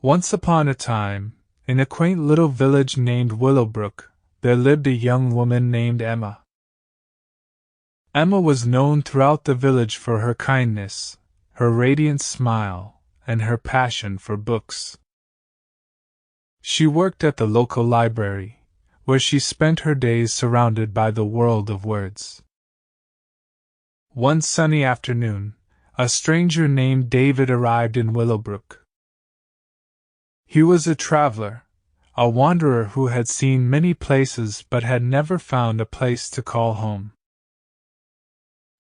Once upon a time, in a quaint little village named Willowbrook, there lived a young woman named Emma. Emma was known throughout the village for her kindness, her radiant smile, and her passion for books. She worked at the local library, where she spent her days surrounded by the world of words. One sunny afternoon, a stranger named David arrived in Willowbrook. He was a traveler, a wanderer who had seen many places but had never found a place to call home.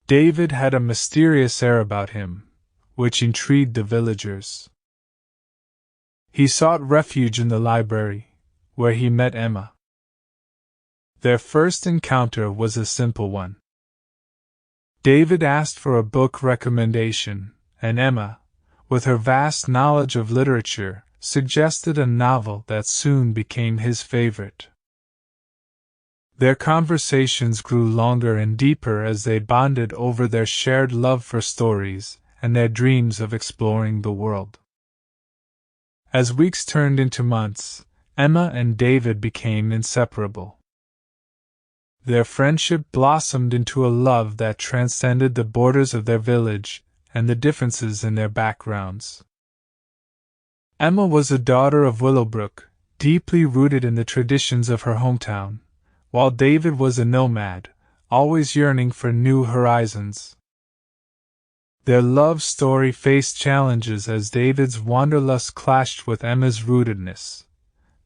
David had a mysterious air about him, which intrigued the villagers. He sought refuge in the library, where he met Emma. Their first encounter was a simple one. David asked for a book recommendation, and Emma, with her vast knowledge of literature, suggested a novel that soon became his favorite. Their conversations grew longer and deeper as they bonded over their shared love for stories and their dreams of exploring the world. As weeks turned into months, Emma and David became inseparable. Their friendship blossomed into a love that transcended the borders of their village and the differences in their backgrounds. Emma was a daughter of Willowbrook, deeply rooted in the traditions of her hometown, while David was a nomad, always yearning for new horizons. Their love story faced challenges as David's wanderlust clashed with Emma's rootedness,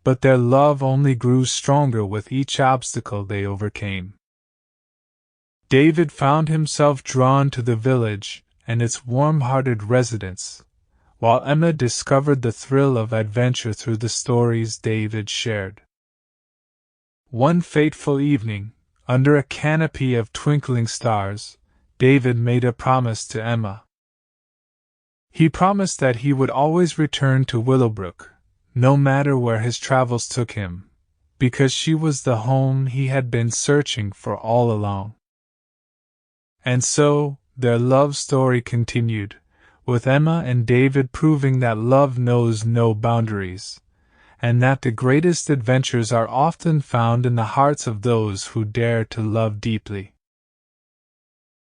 but their love only grew stronger with each obstacle they overcame. David found himself drawn to the village and its warm-hearted residents, while Emma discovered the thrill of adventure through the stories David shared. One fateful evening, under a canopy of twinkling stars, David made a promise to Emma. He promised that he would always return to Willowbrook, no matter where his travels took him, because she was the home he had been searching for all along. And so, their love story continued, with Emma and David proving that love knows no boundaries, and that the greatest adventures are often found in the hearts of those who dare to love deeply.